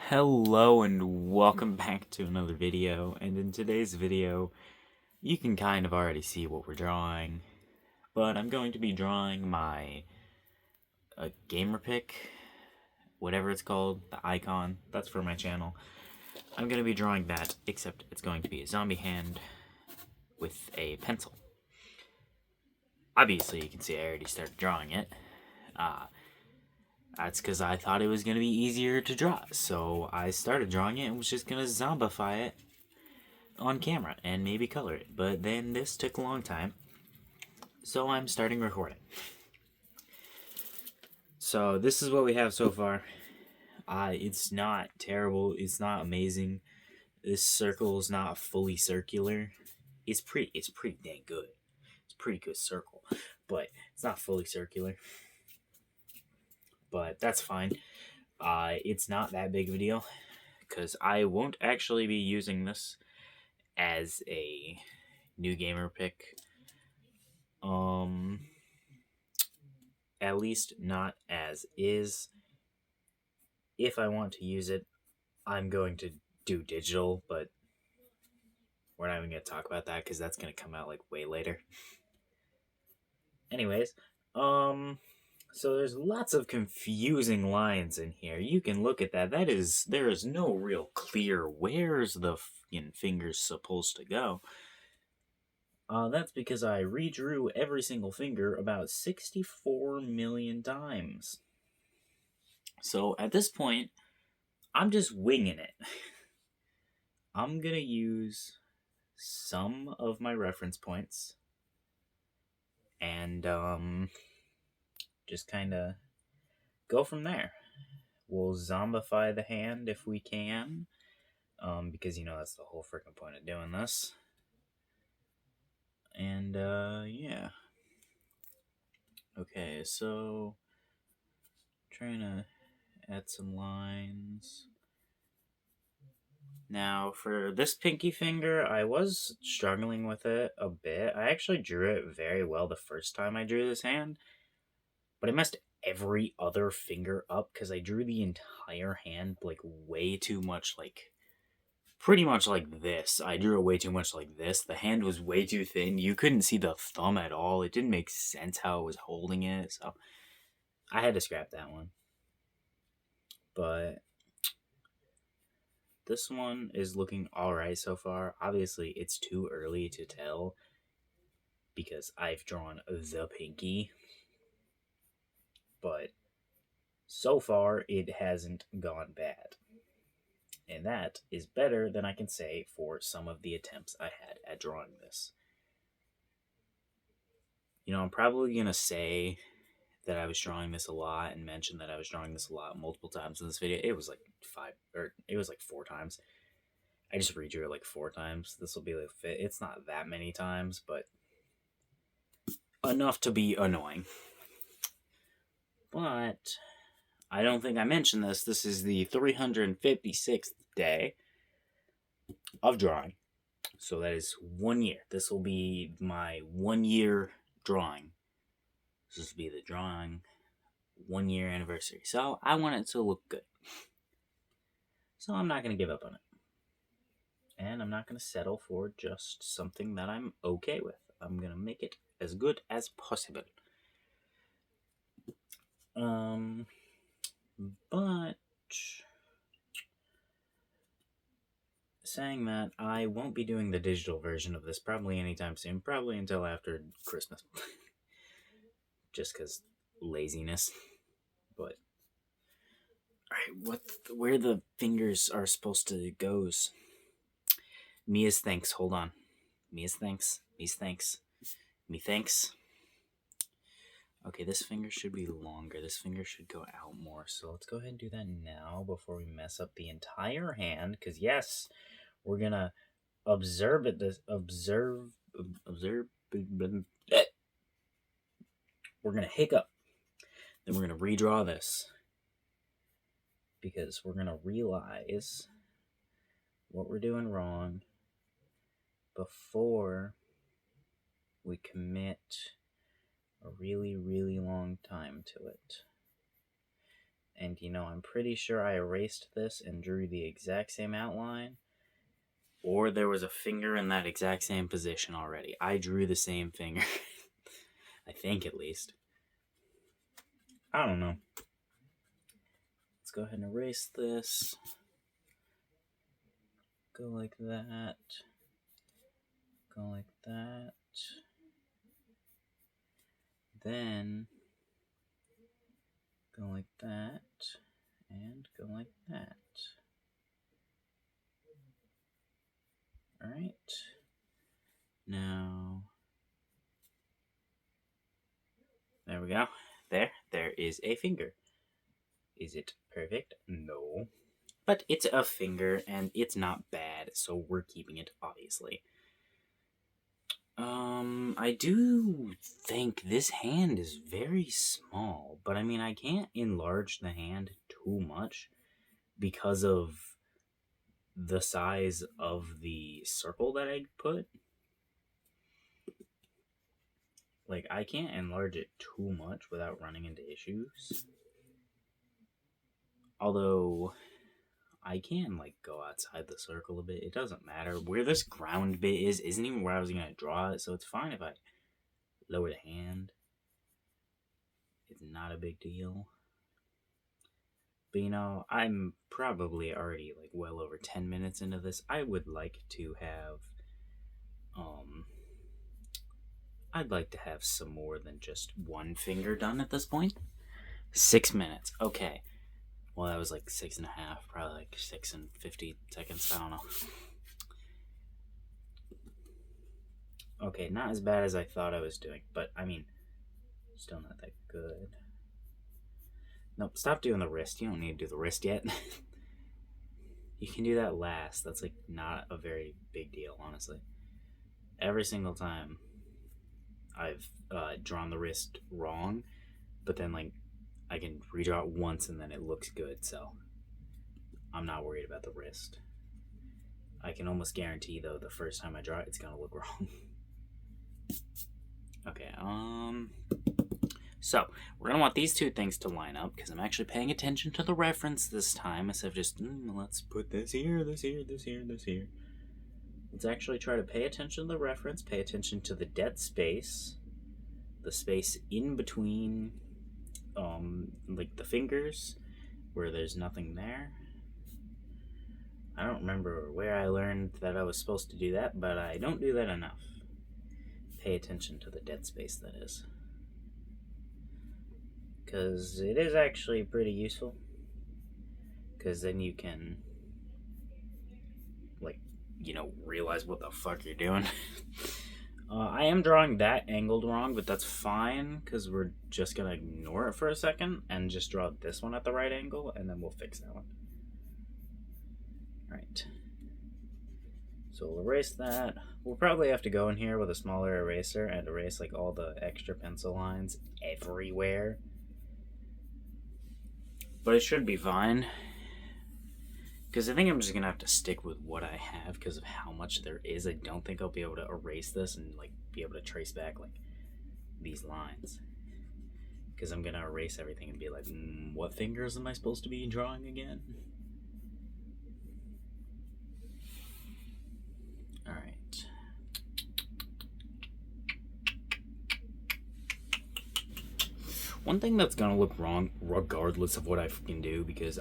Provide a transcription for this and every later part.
Hello and welcome back to another video, and in today's video you can kind of already see what we're drawing, but I'm going to be drawing my gamer pick, whatever it's called, the icon, that's for my channel. I'm going to be drawing that, except it's going to be a zombie hand with a pencil. Obviously you can see I already started drawing it. That's because I thought it was going to be easier to draw, so I started drawing it and was just going to zombify it on camera and maybe color it. But then this took a long time, so I'm starting recording. So this is what we have so far. It's not terrible. It's not amazing. This circle is not fully circular. It's pretty dang good. It's a pretty good circle, but it's not fully circular. But that's fine. It's not that big of a deal because I won't actually be using this as a new gamer pick. At least not as is. If I want to use it, I'm going to do digital, but we're not even going to talk about that because that's going to come out like way later. Anyways, so there's lots of confusing lines in here. You can look at that. There is no real clear where's the fingers supposed to go. That's because I redrew every single finger about 64 million times. So at this point, I'm just winging it. I'm gonna use some of my reference points and just kind of go from there. We'll zombify the hand if we can, because that's the whole freaking point of doing this. And yeah. Okay, so trying to add some lines. Now, for this pinky finger, I was struggling with it a bit. I actually drew it very well the first time I drew this hand, but I messed every other finger up because I drew the entire hand, like, way too much, like, pretty much like this. I drew it way too much like this. The hand was way too thin. You couldn't see the thumb at all. It didn't make sense how I was holding it, so I had to scrap that one. But this one is looking alright so far. Obviously, it's too early to tell because I've drawn the pinky. But so far, it hasn't gone bad. And that is better than I can say for some of the attempts I had at drawing this. I'm probably going to say that I was drawing this a lot and mention that I was drawing this a lot multiple times in this video. It was like four times. I just redrew it like 4 times. This will be like fit. It's not that many times, but enough to be annoying. But I don't think I mentioned this. This is the 356th day of drawing. So that is 1 year. This will be my 1 year drawing. This will be the drawing 1 year anniversary. So I want it to look good. So I'm not going to give up on it. And I'm not going to settle for just something that I'm okay with. I'm going to make it as good as possible. But saying that, I won't be doing the digital version of this probably anytime soon. Probably until after Christmas. Just because laziness. But alright, where the fingers are supposed to goes. Mia's thanks. Hold on. Mia's thanks. Me's thanks. Me thanks. Okay, this finger should be longer. This finger should go out more. So let's go ahead and do that now before we mess up the entire hand. Because yes, we're gonna observe it. We're gonna hiccup. Then we're gonna redraw this because we're gonna realize what we're doing wrong before we commit a really, really long time to it. And you know, I'm pretty sure I erased this and drew the exact same outline. Or there was a finger in that exact same position already. I drew the same finger. I think, at least. I don't know. Let's go ahead and erase this. Go like that. Go like that. Then go like that. And go like that. Alright. Now, there we go. There is a finger. Is it perfect? No. But it's a finger, and it's not bad, so we're keeping it, obviously. I do think this hand is very small, but I mean, I can't enlarge the hand too much because of the size of the circle that I put. Like, I can't enlarge it too much without running into issues. Although, I can, like, go outside the circle a bit. It doesn't matter. Where this ground bit is isn't even where I was going to draw it, so it's fine if I lower the hand. It's not a big deal. But, you know, I'm probably already, like, well over 10 minutes into this. I would like to have, I'd like to have some more than just one finger done at this point. 6 minutes. Okay. Well, that was like 6.5, probably like 6 and 50 seconds. I don't know. Okay, not as bad as I thought I was doing, but I mean, still not that good. Nope, stop doing the wrist. You don't need to do the wrist yet. You can do that last. That's like not a very big deal, honestly. Every single time I've drawn the wrist wrong, but then like I can redraw it once and then it looks good, so I'm not worried about the wrist. I can almost guarantee, though, the first time I draw it, it's gonna look wrong. Okay, so we're gonna want these two things to line up because I'm actually paying attention to the reference this time instead of just, let's put this here, this here, this here, this here. Let's actually try to pay attention to the reference, pay attention to the dead space, the space in between, like the fingers, where there's nothing there. I don't remember where I learned that I was supposed to do that, but I don't do that enough. Pay attention to the dead space, that is. Because it is actually pretty useful. Because then you can, like, realize what the fuck you're doing. I am drawing that angled wrong, but that's fine, because we're just going to ignore it for a second and just draw this one at the right angle, and then we'll fix that one. Alright. So we'll erase that. We'll probably have to go in here with a smaller eraser and erase like all the extra pencil lines everywhere. But it should be fine. Because I think I'm just going to have to stick with what I have because of how much there is. I don't think I'll be able to erase this and like be able to trace back like these lines. Because I'm going to erase everything and be like, what fingers am I supposed to be drawing again? Alright. One thing that's gonna look wrong, regardless of what I fucking do, because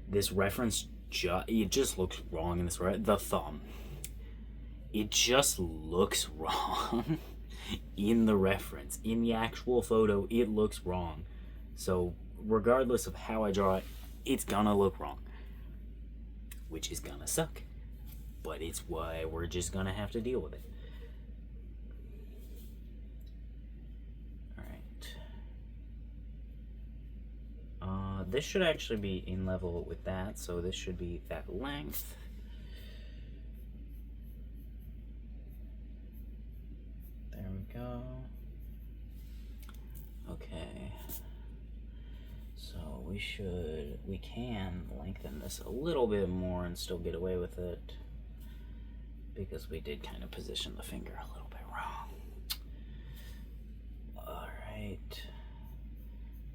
this reference, it just looks wrong in this, the thumb. It just looks wrong in the reference. In the actual photo, it looks wrong. So, regardless of how I draw it, it's gonna look wrong. Which is gonna suck. But it's why we're just gonna have to deal with it. This should actually be in level with that, so this should be that length. There we go. Okay. So we can lengthen this a little bit more and still get away with it, because we did kind of position the finger a little bit wrong. Alright.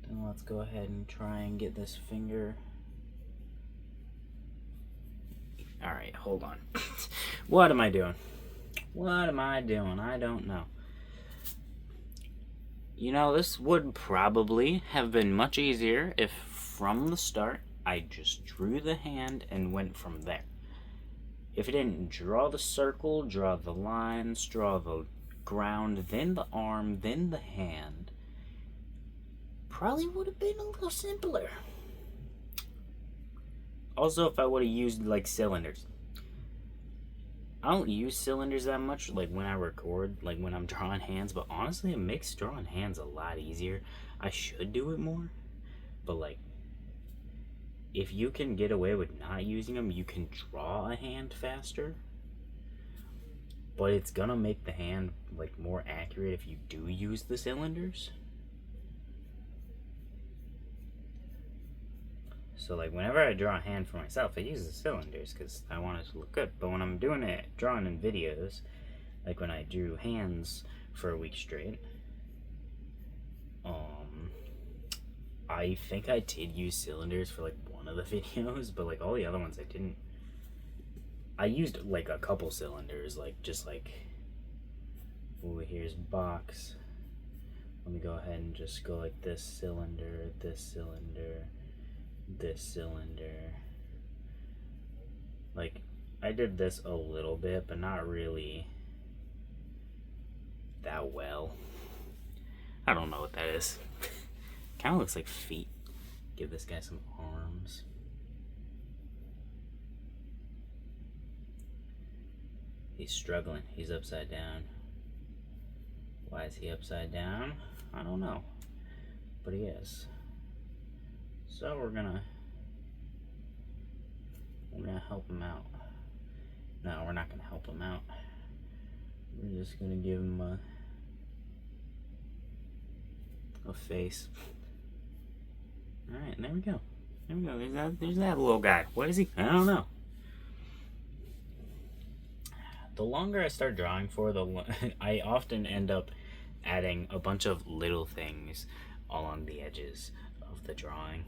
Then let's go ahead and try and get this finger. Alright, hold on. What am I doing? What am I doing? I don't know. You know, this would probably have been much easier if from the start I just drew the hand and went from there. If I didn't draw the circle, draw the lines, draw the ground, then the arm, then the hand, probably would have been a little simpler. Also, if I would have used like cylinders. I don't use cylinders that much, like when I record, like when I'm drawing hands, but honestly, it makes drawing hands a lot easier. I should do it more, but like, if you can get away with not using them, you can draw a hand faster. But it's gonna make the hand like more accurate if you do use the cylinders. So like whenever I draw a hand for myself, I use the cylinders because I want it to look good. But when I'm doing it, drawing in videos, like when I drew hands for a week straight, I think I did use cylinders for like one of the videos, but like all the other ones I didn't. I used like a couple cylinders, like just like, ooh, here's box. Let me go ahead and just go like this cylinder, this cylinder, this cylinder. Like, I did this a little bit, but not really that well. I don't know what that is. Kind of looks like feet. Give this guy some arms. He's struggling. He's upside down. Why is he upside down? I don't know. But he is. So we're gonna help him out. No, we're not gonna help him out. We're just gonna give him a face. Alright, there we go. There we go. There's that little guy. What is he? I don't know. The longer I start drawing for, I often end up adding a bunch of little things along the edges of the drawing.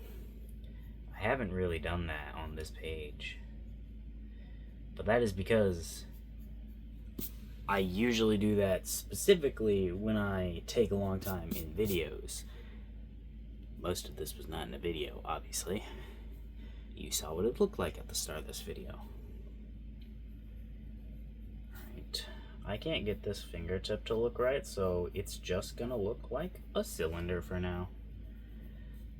I haven't really done that on this page, but that is because I usually do that specifically when I take a long time in videos. Most of this was not in a video, obviously. You saw what it looked like at the start of this video. Alright, I can't get this fingertip to look right, so it's just gonna look like a cylinder for now.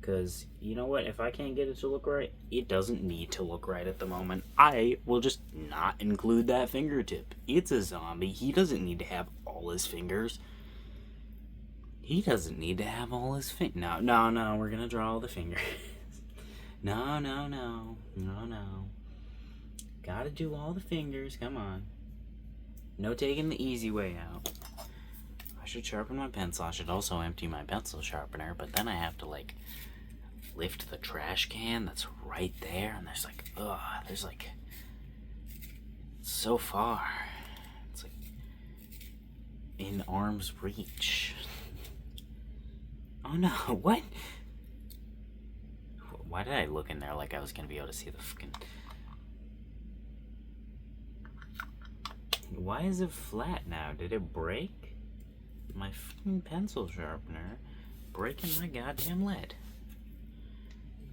Because, you know what, if I can't get it to look right, it doesn't need to look right at the moment. I will just not include that fingertip. It's a zombie. He doesn't need to have all his fingers. He doesn't need to have all his fingers. No, we're gonna draw all the fingers. No. Gotta do all the fingers, come on. No taking the easy way out. I should sharpen my pencil. I should also empty my pencil sharpener, but then I have to like lift the trash can that's right there, and there's like so far. It's like in arm's reach. Oh no, what? Why did I look in there like I was gonna be able to see the fucking... Why is it flat now? Did it break? My fucking pencil sharpener breaking my goddamn lead.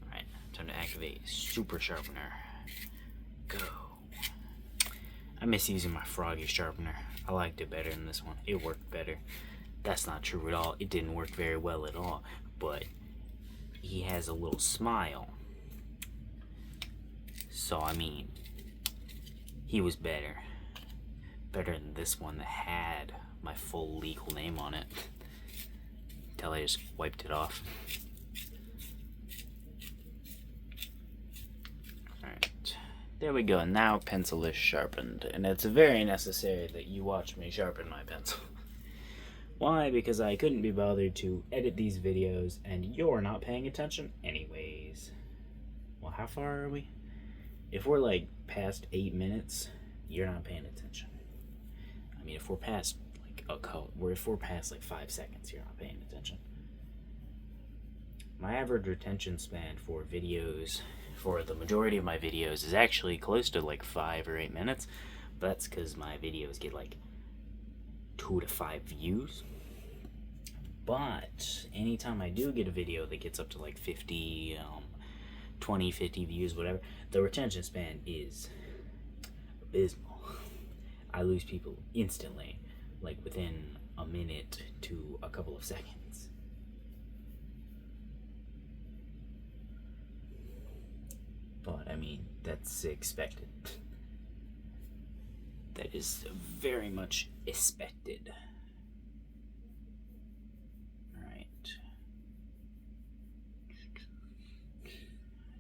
Alright, time to activate super sharpener. Go. I miss using my froggy sharpener. I liked it better than this one. It worked better. That's not true at all. It didn't work very well at all. But he has a little smile. So, I mean, he was better. Better than this one that had my full legal name on it. Until I just wiped it off. Alright. There we go. Now pencil is sharpened. And it's very necessary that you watch me sharpen my pencil. Why? Because I couldn't be bothered to edit these videos, and you're not paying attention anyways. Well, how far are we? If we're like past 8 minutes, you're not paying attention. I mean, if we're past like if we're past like 5 seconds, you're not paying attention. my average retention span for videos, for the majority of my videos, is actually close to like 5 or 8 minutes. But that's because my videos get like 2 to 5 views. But anytime I do get a video that gets up to like 50, 20, 50 views, whatever, the retention span is abysmal. I lose people instantly, like within a minute to a couple of seconds. But I mean, that's expected. That is very much expected.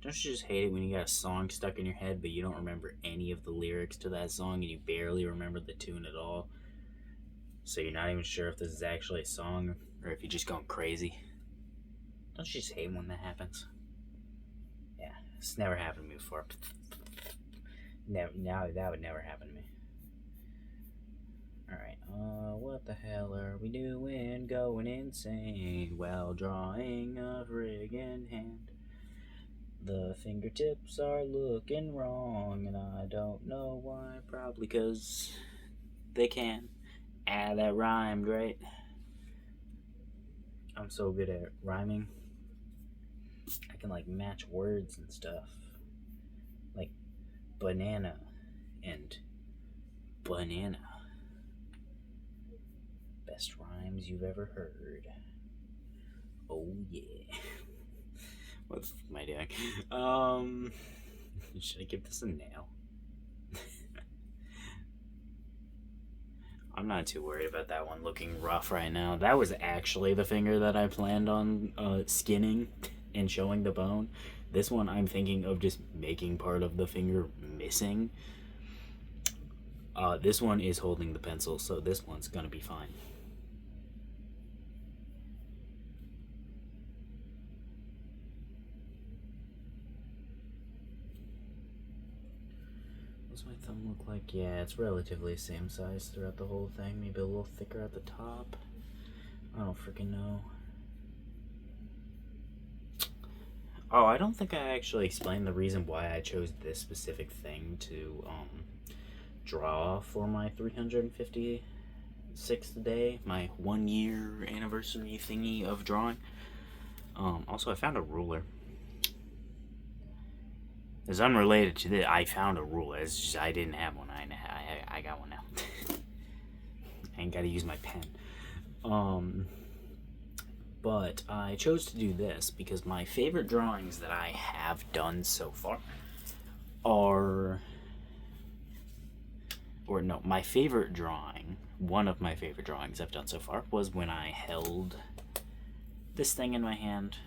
Don't you just hate it when you got a song stuck in your head, but you don't remember any of the lyrics to that song and you barely remember the tune at all? So you're not even sure if this is actually a song or if you're just going crazy? Don't you just hate when that happens? Yeah, it's never happened to me before. Now that would never happen to me. Alright, what the hell are we doing? Going insane while drawing a friggin' hand. The fingertips are looking wrong, and I don't know why. Probably because they can. Ah, that rhymed, right? I'm so good at rhyming. I can, like, match words and stuff. Like, banana and banana. Best rhymes you've ever heard. Oh, yeah. What the fuck am I doing? Should I give this a nail? I'm not too worried about that one looking rough right now. That was actually the finger that I planned on skinning and showing the bone. This one I'm thinking of just making part of the finger missing. This one is holding the pencil, so this one's gonna be fine. What's my thumb look like? Yeah, it's relatively the same size throughout the whole thing. Maybe a little thicker at the top. I don't freaking know. Oh, I don't think I actually explained the reason why I chose this specific thing to draw for my 356th day, my 1 year anniversary thingy of drawing. Also, I found a ruler. It's unrelated to this. I found a ruler. It's just I didn't have one. I got one now. I ain't gotta use my pen. But I chose to do this because my favorite drawings that I have done so far are... Or no, my favorite drawing, one of my favorite drawings I've done so far, was when I held this thing in my hand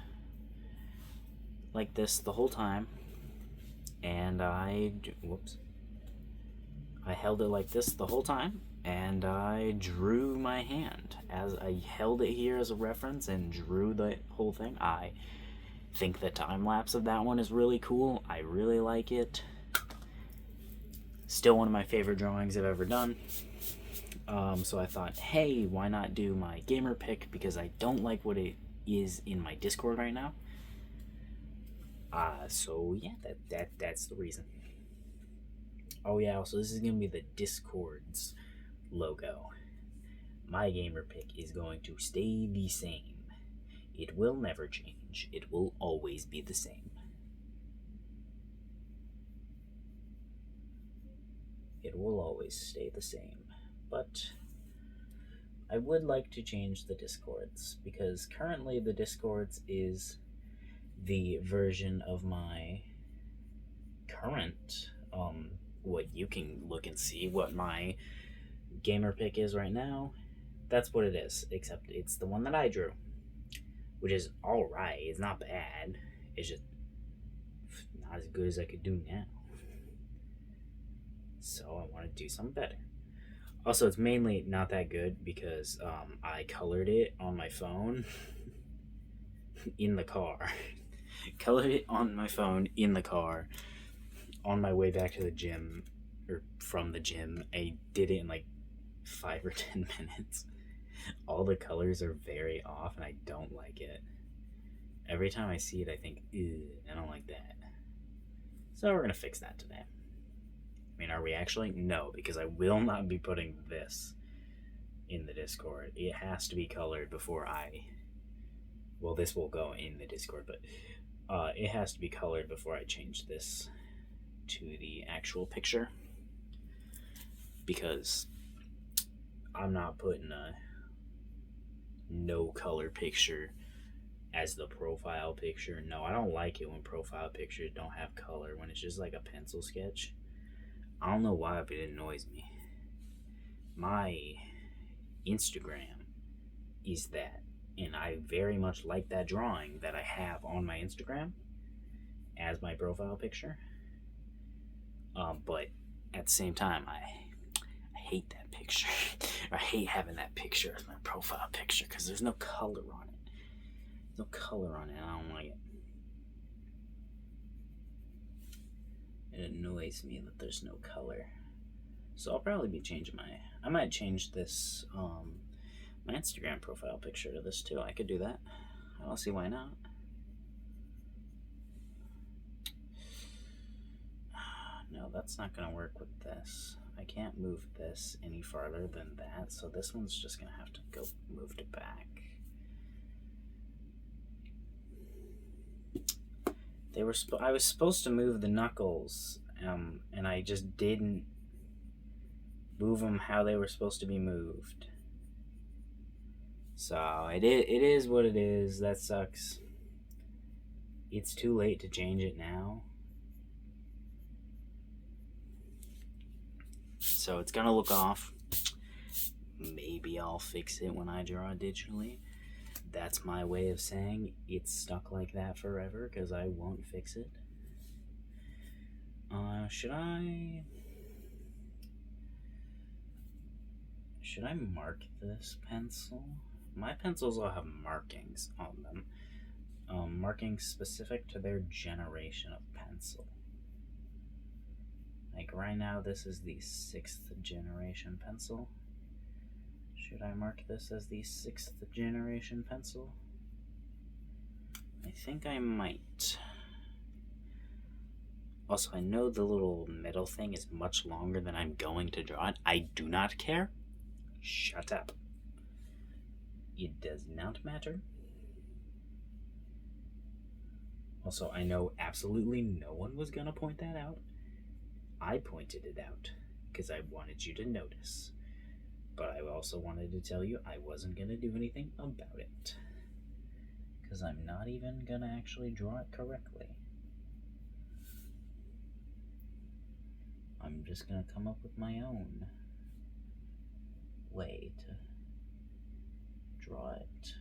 like this the whole time. And I held it like this the whole time, and I drew my hand as I held it here as a reference and drew the whole thing. I think the time lapse of that one is really cool. I really like it. Still one of my favorite drawings I've ever done. So I thought, hey, why not do my gamer pick, because I don't like what it is in my Discord right now. So yeah, that's the reason. Oh yeah, also this is gonna be the Discord's logo. My gamer pick is going to stay the same. It will never change. It will always be the same. It will always stay the same. But I would like to change the Discords, because currently the Discords is the version of my current, what you can look and see what my gamer pick is right now. That's what it is, except it's the one that I drew, which is alright. It's not bad. It's just not as good as I could do now. So I want to do something better. Also, it's mainly not that good because I colored it on my phone in the car. Colored it on my phone in the car on my way back to the gym, or from the gym. I did it in like 5 or 10 minutes. All the colors are very off and I don't like it. Every time I see it, I think, ew, I don't like that. So we're going to fix that today. I mean, are we actually? No, because I will not be putting this in the Discord. It has to be colored before I... Well, this will go in the Discord, but it has to be colored before I change this to the actual picture. Because I'm not putting a no color picture as the profile picture. No, I don't like it when profile pictures don't have color, when it's just like a pencil sketch. I don't know why, but it annoys me. My Instagram is that, and I very much like that drawing that I have on my Instagram as my profile picture. But at the same time, I hate that picture. I hate having that picture as my profile picture because there's no color on it. There's no color on it. I don't like it. It annoys me that there's no color. So I'll probably be changing I might change this, my Instagram profile picture to this too. I could do that. I don't see why not. No, that's not going to work with this. I can't move this any farther than that, so this one's just going to have to go moved back. I was supposed to move the knuckles, and I just didn't move them how they were supposed to be moved. So it is what it is. That sucks. It's too late to change it now. So it's gonna look off. Maybe I'll fix it when I draw digitally. That's my way of saying it's stuck like that forever because I won't fix it. Should I mark this pencil? My pencils all have markings on them. Markings specific to their generation of pencil. Like right now, this is the 6th generation pencil. Should I mark this as the 6th generation pencil? I think I might. Also, I know the little middle thing is much longer than I'm going to draw it. I do not care. Shut up. It does not matter. Also, I know absolutely no one was going to point that out. I pointed it out because I wanted you to notice. But I also wanted to tell you I wasn't going to do anything about it. Because I'm not even going to actually draw it correctly. I'm just going to come up with my own way to draw it.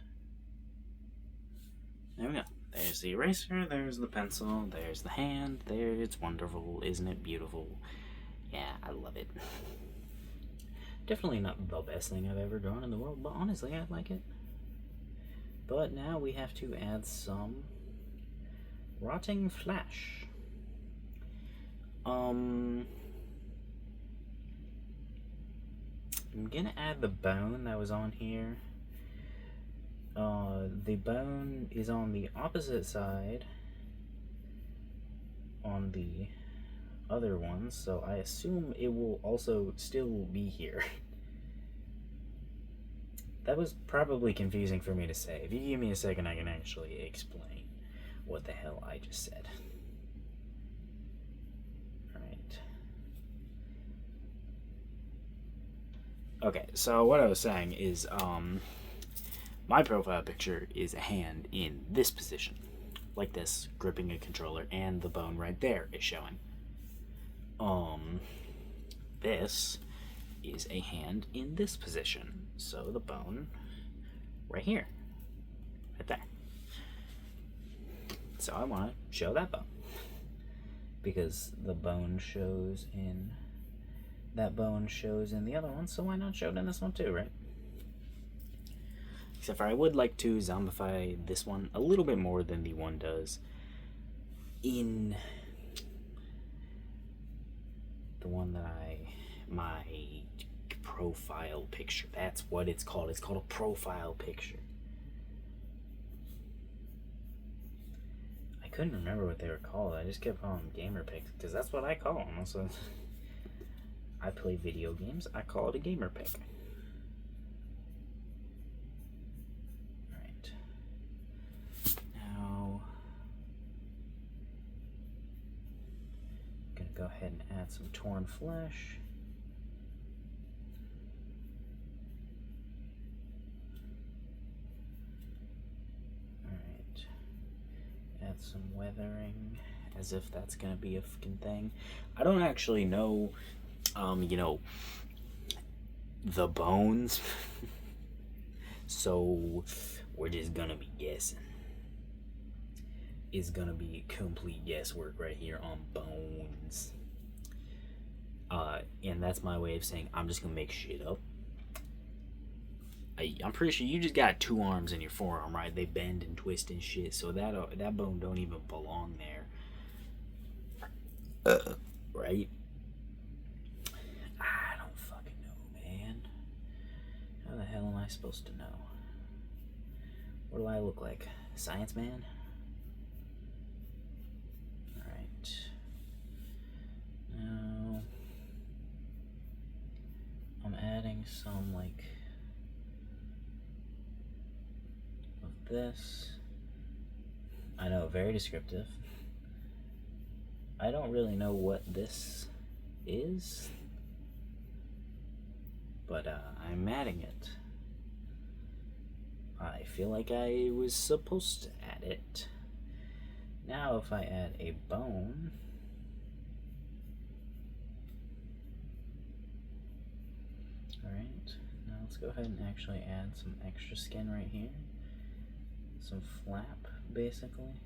There we go. There's the eraser, there's the pencil, there's the hand, there, it's wonderful, isn't it beautiful? Yeah, I love it. Definitely not the best thing I've ever drawn in the world, but honestly, I like it. But now we have to add some rotting flesh. I'm gonna add the bone that was on here. The bone is on the opposite side on the other one, so I assume it will also still be here. That was probably confusing for me to say. If you give me a second, I can actually explain what the hell I just said. Alright. Okay, so what I was saying is, my profile picture is a hand in this position, like this, gripping a controller, and the bone right there is showing. This is a hand in this position, so the bone right here, right there. So I want to show that bone because the bone shows in that bone shows in the other one, so why not show it in this one too, right? Except for I would like to zombify this one a little bit more than the one does in the one that my profile picture. That's what it's called. It's called a profile picture. couldn't remember what they were called. I just kept calling them gamer picks because that's what I call them. So I play video games. I call it a gamer pick. All right. Now, I'm gonna go ahead and add some torn flesh. Add some weathering, as if that's gonna be a fucking thing. I don't actually know, the bones, so we're just gonna be guessing. It's gonna be complete guesswork right here on bones. And that's my way of saying I'm just gonna make shit up. I'm pretty sure you just got 2 arms in your forearm, right? They bend and twist and shit, so that bone don't even belong there. Right? I don't fucking know, man. How the hell am I supposed to know? What do I look like? Science man? Alright. Now, I'm adding some, like, this. I know, very descriptive. I don't really know what this is, but I'm adding it. I feel like I was supposed to add it. Now if I add a bone, alright, now let's go ahead and actually add some extra skin right here. Some flap, basically.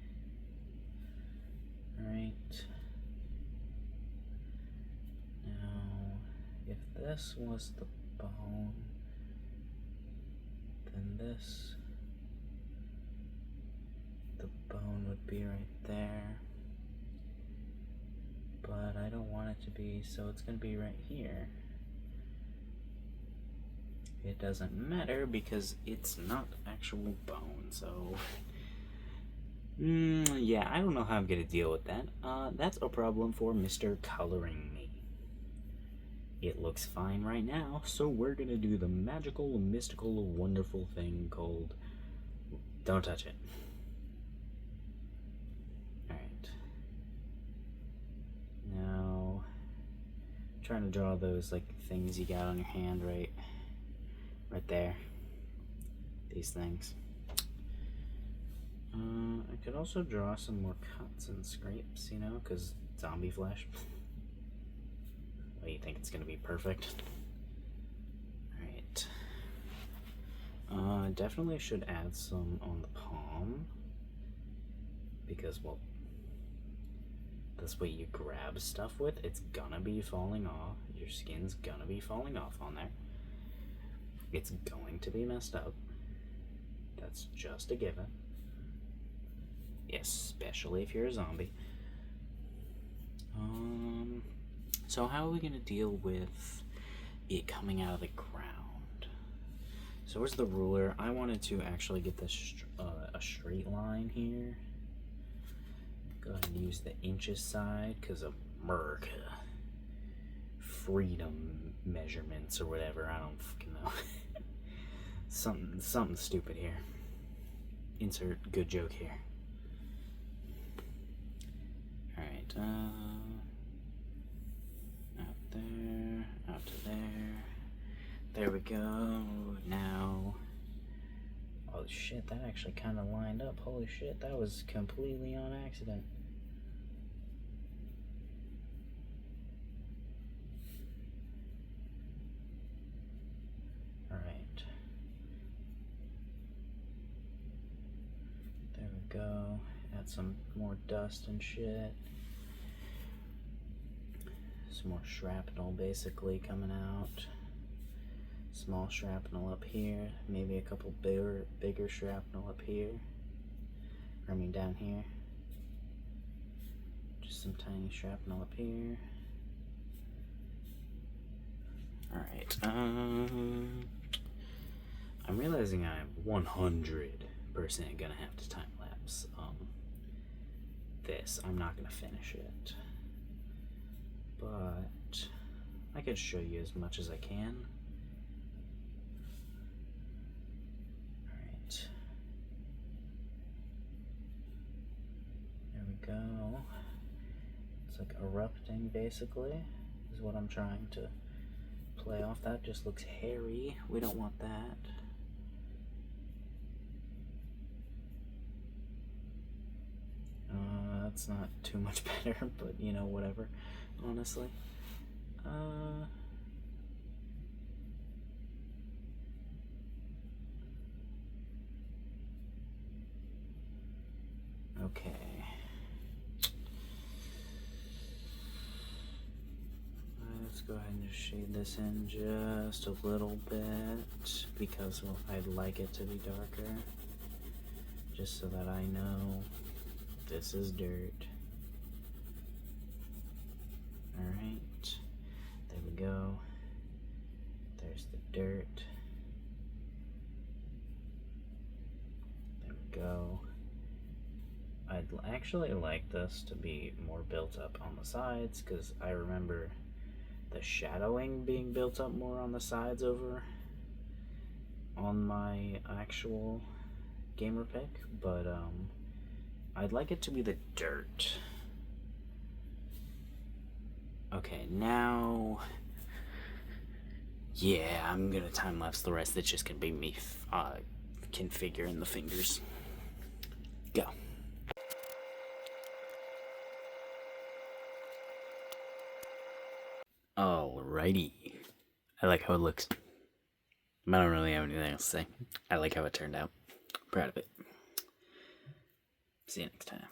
Alright. Now, if this was the bone, then the bone would be right there. But I don't want it to be, so it's going to be right here. It doesn't matter because it's not actual bone, so yeah, I don't know how I'm gonna deal with that. That's a problem for Mr. Coloring Me. It looks fine right now, so we're gonna do the magical, mystical, wonderful thing called don't touch it. Alright. Now, I'm trying to draw those like things you got on your hand, right there. These things. I could also draw some more cuts and scrapes, you know, because zombie flesh. What do you think? It's gonna be perfect? Alright. Definitely should add some on the palm. Because, well, this way you grab stuff with, it's gonna be falling off. Your skin's gonna be falling off on there. It's going to be messed up. That's just a given. Especially if you're a zombie. So how are we gonna deal with it coming out of the ground? So where's the ruler? I wanted to actually get this a straight line here. Go ahead and use the inches side because of America. Freedom measurements or whatever. I don't fucking know. Something stupid here. Insert good joke here. Alright, out there, out to there. There we go. Now, oh shit, that actually kind of lined up. Holy shit, that was completely on accident. Alright. There we go. Add some more dust and shit. Some more shrapnel basically coming out. Small shrapnel up here. Maybe a couple bigger shrapnel up here. Or I mean down here. Just some tiny shrapnel up here. Alright, I'm realizing I'm 100% gonna have to time lapse this. I'm not going to finish it. But I could show you as much as I can. Alright. There we go. It's like erupting, basically, is what I'm trying to play off. That just looks hairy. We don't want that. That's not too much better, but you know, whatever, honestly. Okay. Let's go ahead and just shade this in just a little bit, because I'd like it to be darker, just so that I know this is dirt. Alright, there we go. There's the dirt. There we go. I'd actually like this to be more built up on the sides, because I remember the shadowing being built up more on the sides over on my actual gamer pick, but I'd like it to be the dirt. Okay, now, yeah, I'm gonna time lapse the rest. It's just gonna be me configuring the fingers. Go. Alrighty. I like how it looks. I don't really have anything else to say. I like how it turned out. Proud of it. See you next time.